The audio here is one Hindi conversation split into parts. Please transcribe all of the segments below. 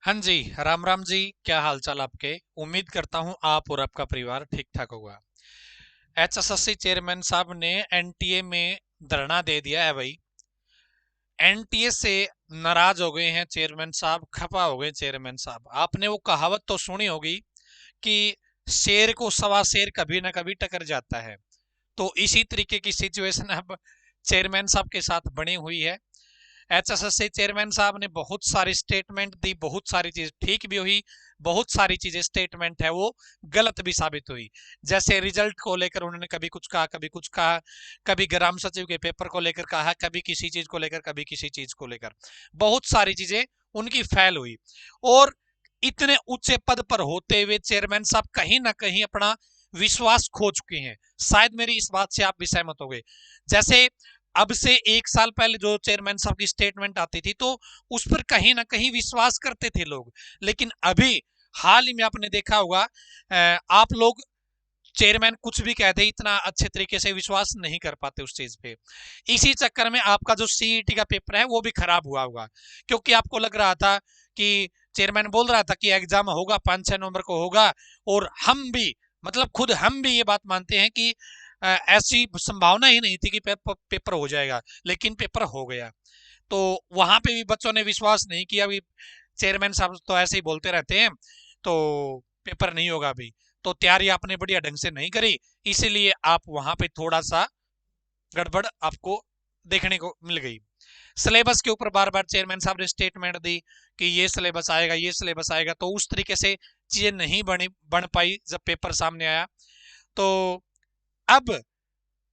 हाँ जी, राम राम जी। क्या हाल चाल आपके? उम्मीद करता हूँ आप और आपका परिवार ठीक ठाक होगा। एचएसएससी चेयरमैन साहब ने एनटीए में धरना दे दिया है भाई। एनटीए से नाराज हो गए हैं चेयरमैन साहब, खफा हो गए चेयरमैन साहब। आपने वो कहावत तो सुनी होगी कि शेर को सवा शेर कभी ना कभी टकर जाता है। तो इसी तरीके की सिचुएशन अब चेयरमैन साहब के साथ बनी हुई है। एचएसएससी चेयरमैन साहब ने बहुत सारी स्टेटमेंट दी, बहुत सारी चीज ठीक भी हुई, बहुत सारी चीजें स्टेटमेंट है वो गलत भी साबित हुई। जैसे रिजल्ट को लेकर उन्होंने कभी कुछ कहा, कभी कुछ कहा, कभी ग्राम सचिव के पेपर को लेकर कहा, कभी किसी चीज को लेकर, कभी किसी चीज को लेकर, बहुत सारी चीजें उनकी फेल हुई। और इतने ऊंचे पद पर होते हुए चेयरमैन साहब कहीं ना कहीं अपना विश्वास खो चुके हैं। शायद मेरी इस बात से आप भी सहमत हो गए। जैसे अब से 1 साल पहले जो चेयरमैन साहब की स्टेटमेंट आती थी तो उस पर कहीं ना कहीं विश्वास करते थे लोग। लेकिन अभी हाल ही में आपने देखा होगा, आप लोग चेयरमैन कुछ भी कहते इतना अच्छे तरीके से विश्वास नहीं कर पाते उस चीज पे। इसी चक्कर में आपका जो सीईटी का पेपर है वो भी खराब हुआ होगा, क्योंकि आपको लग रहा था कि चेयरमैन बोल रहा था कि एग्जाम होगा 5-6 नवंबर को होगा। और हम भी, मतलब खुद हम भी ये बात मानते हैं कि ऐसी संभावना ही नहीं थी कि पेपर हो जाएगा, लेकिन पेपर हो गया। तो वहां पे भी बच्चों ने विश्वास नहीं किया। अभी चेयरमैन साहब तो ऐसे ही बोलते रहते हैं, तो पेपर नहीं होगा अभी। तो तैयारी आपने बढ़िया ढंग से नहीं करी, इसीलिए आप वहां पे थोड़ा सा गड़बड़ आपको देखने को मिल गई। सिलेबस के ऊपर बार बार चेयरमैन साहब ने स्टेटमेंट दी कि ये सिलेबस आएगा, ये सिलेबस आएगा, तो उस तरीके से चीजें नहीं बन पाई जब पेपर सामने आया। तो अब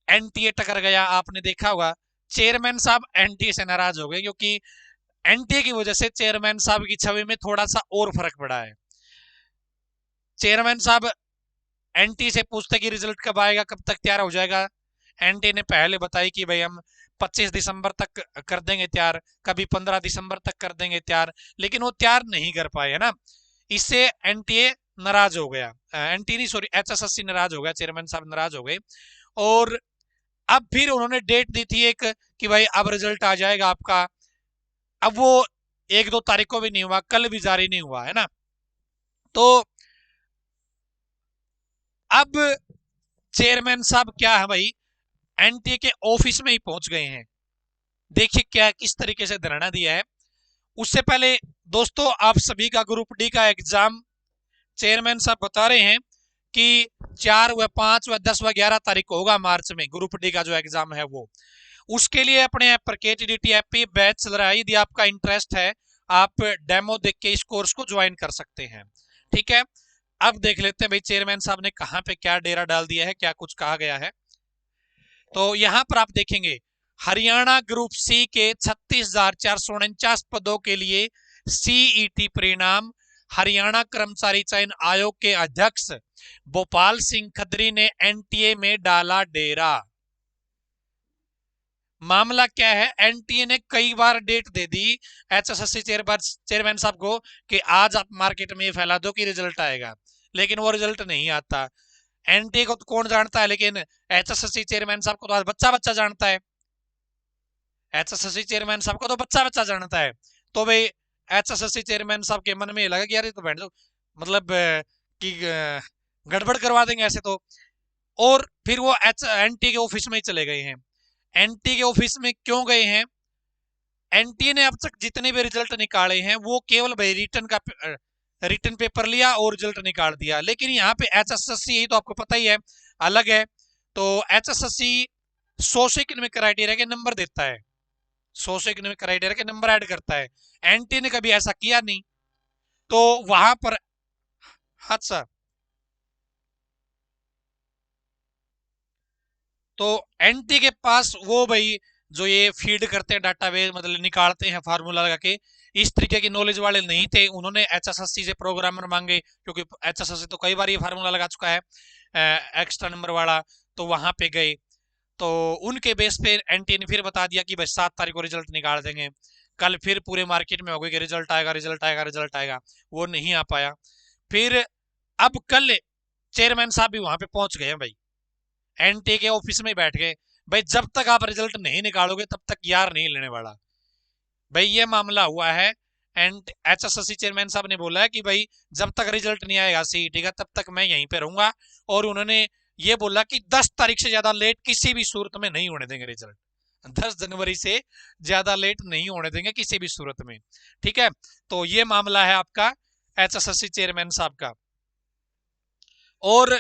एनटीए टकर गया। आपने देखा होगा चेयरमैन साहब एनटीए से नाराज हो गए, क्योंकि एनटीए की वजह से चेयरमैन साहब की छवि में थोड़ा सा और फर्क पड़ा है। चेयरमैन साहब एनटी से पूछते कि रिजल्ट कब आएगा, कब तक तैयार हो जाएगा। एनटी ने पहले बताई कि भाई हम 25 दिसंबर तक कर देंगे तैयार, कभी 15 दिसंबर तक कर देंगे तैयार, लेकिन वो तैयार नहीं कर पाए, है ना। इससे एनटीए नाराज हो गया, एनटी नहीं सॉरी एचएसएससी नाराज हो गया, चेयरमैन साहब नाराज हो गए। और अब फिर उन्होंने डेट दी थी एक कि भाई अब रिजल्ट आ जाएगा आपका। अब वो 1-2 तारीख को भी नहीं हुआ, कल भी जारी नहीं हुआ, है ना। तो अब चेयरमैन साहब क्या है भाई, एनटीए के ऑफिस में ही पहुंच गए हैं। देखिए क्या किस तरीके से धरना दिया है। उससे पहले दोस्तों, आप सभी का ग्रुप डी का एग्जाम चेयरमैन साहब बता रहे हैं कि 4 व 5 व 10 व 11 तारीख को होगा मार्च में, ग्रुप डी का जो एग्जाम है वो। उसके लिए अपने ऐप पर केटीडीटी ऐप पे बैच चल रहा है। यदि आपका इंटरेस्ट है, आप डेमो देख के इस कोर्स को ज्वाइन कर सकते हैं। ठीक है, अब देख लेते हैं भाई चेयरमैन साहब ने कहां पे क्या डेरा डाल दिया है, क्या कुछ कहा गया है। तो यहां पर आप देखेंगे हरियाणा ग्रुप सी के 36,449 पदों के लिए सीईटी परिणाम। हरियाणा कर्मचारी चयन आयोग के अध्यक्ष भोपाल सिंह खत्री ने एनटीए में डाला डेरा। मामला क्या है, एनटीए ने कई बार डेट दे दी एचएसएससी चेयरमैन साहब को कि आज आप मार्केट में फैला दो कि रिजल्ट आएगा, लेकिन वो रिजल्ट नहीं आता। एनटीए को तो कौन जानता है, लेकिन एचएसएससी चेयरमैन साहब को तो आज बच्चा बच्चा जानता है। एचएसएससी चेयरमैन साहब को तो बच्चा बच्चा जानता है। तो भाई एचएसएससी चेयरमैन साहब के मन में ये लगा कि यार ये तो बैठ जाओ, मतलब कि गड़बड़ करवा देंगे ऐसे तो। और फिर वो एच एनटी के ऑफिस में ही चले गए हैं। एनटी के ऑफिस में क्यों गए हैं? एनटी ने अब तक जितने भी रिजल्ट निकाले हैं वो केवल भाई रिटर्न पेपर लिया और रिजल्ट निकाल दिया। लेकिन यहाँ पे एचएसएससी, यही तो आपको पता ही है, अलग है। तो एचएसएससी 100 से इकनवे क्राइटेरिया के नंबर देता है, 100 से इकनवे क्राइटेरिया के नंबर ऐड करता है। एनटी ने कभी ऐसा किया नहीं। तो वहां पर हादसा, तो एनटी के पास वो भाई जो ये फीड करते हैं डाटाबेस, मतलब निकालते हैं फार्मूला लगा के, इस तरीके की नॉलेज वाले नहीं थे। उन्होंने एचएसएससी से प्रोग्रामर मांगे, क्योंकि एचएसएससी तो कई बार ये फार्मूला लगा चुका है एक्स्ट्रा नंबर वाला। तो वहां पे गए, तो उनके बेस पे एनटी ने फिर बता दिया कि भाई 7 तारीख को रिजल्ट निकाल देंगे। कल फिर पूरे मार्केट में हो गई कि रिजल्ट आएगा, रिजल्ट आएगा, रिजल्ट आएगा, वो नहीं आ पाया। फिर अब कल चेयरमैन साहब भी वहां पे पहुंच गए हैं भाई, एनटी के ऑफिस में बैठ गए। भाई जब तक आप रिजल्ट नहीं निकालोगे तब तक यार नहीं लेने वाला। भाई ये मामला हुआ है एंड HSSC चेयरमैन साहब ने बोला है कि भाई जब तक रिजल्ट नहीं आएगा सीईटी का तब तक मैं यहीं पे रहूंगा, और उन्होंने ये बोला कि 10 तारीख से ज्यादा लेट किसी भी सूरत में नहीं होने देंगे रिजल्ट। 10 जनवरी से ज्यादा लेट नहीं होने देंगे किसी भी सूरत में। ठीक है, तो ये मामला है आपका HSSC चेयरमैन साहब का। और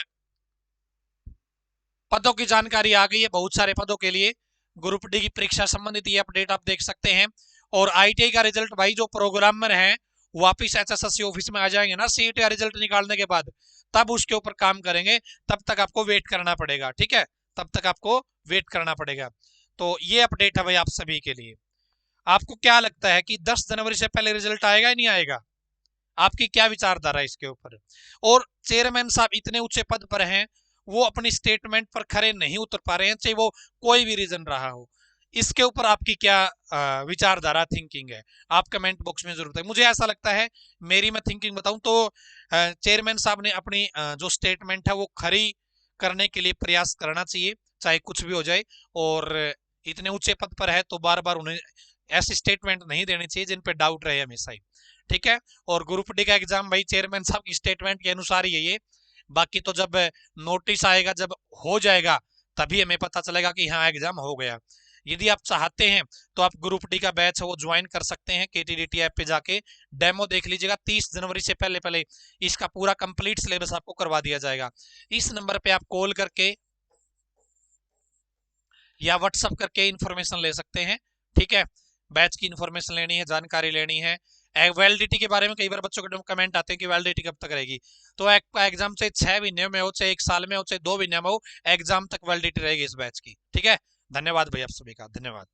पदों की जानकारी आ गई है बहुत सारे पदों के लिए। ग्रुप डी की परीक्षा संबंधित ये अपडेट आप देख सकते हैं। और ITI का रिजल्ट भाई जो प्रोग्रामर है वापिस HSSC ऑफिस में आ जाएंगे ना सीईटी का रिजल्ट निकालने के बाद, तब उसके ऊपर काम करेंगे। तब तक आपको वेट करना पड़ेगा। ठीक है, तब तक आपको वेट करना पड़ेगा। तो ये अपडेट है भाई आप सभी के लिए। आपको क्या लगता है कि 10 जनवरी से पहले रिजल्ट आएगा या नहीं आएगा? आपकी क्या विचारधारा है इसके ऊपर? और चेयरमैन साहब इतने ऊंचे पद पर हैं, वो अपनी स्टेटमेंट पर खरे नहीं उतर पा रहे हैं, चाहे वो कोई भी रीजन रहा हो। इसके ऊपर आपकी क्या विचारधारा थिंकिंग है? आप कमेंट बॉक्स में जरूर बताएं। मुझे ऐसा लगता है, मेरी मैं थिंकिंग बताऊं तो चेयरमैन साहब ने अपनी जो स्टेटमेंट है वो खरी करने के लिए प्रयास करना चाहिए, चाहे कुछ भी हो जाए। और इतने ऊंचे पद पर है तो बार बार उन्हें ऐसी स्टेटमेंट नहीं देनी चाहिए जिन पे डाउट रहे हमेशा ही। ठीक है, और ग्रुप डी का एग्जाम भाई चेयरमैन साहब की स्टेटमेंट के अनुसार ही है ये। बाकी तो जब नोटिस आएगा, जब हो जाएगा, तभी हमें पता चलेगा कि हाँ एग्जाम हो गया। यदि आप चाहते हैं तो आप ग्रुप डी का बैच है वो ज्वाइन कर सकते हैं। KTDT ऐप पे जाके डेमो देख लीजिएगा। 30 जनवरी से पहले पहले इसका पूरा कंप्लीट सिलेबस आपको करवा दिया जाएगा। इस नंबर पे आप कॉल करके या व्हाट्सअप करके इन्फॉर्मेशन ले सकते हैं। ठीक है, बैच की इन्फॉर्मेशन लेनी है, जानकारी लेनी है। वैलिडिटी के बारे में कई बार बच्चों के कमेंट आते हैं कि वैलिडिटी कब तक रहेगी। तो एग्जाम चाहे 6 महीने में हो, चाहे 1 साल में हो, चाहे 2 महीने में हो, एग्जाम तक वैलिडिटी रहेगी इस बैच की। ठीक है, धन्यवाद भाई आप सभी का, धन्यवाद।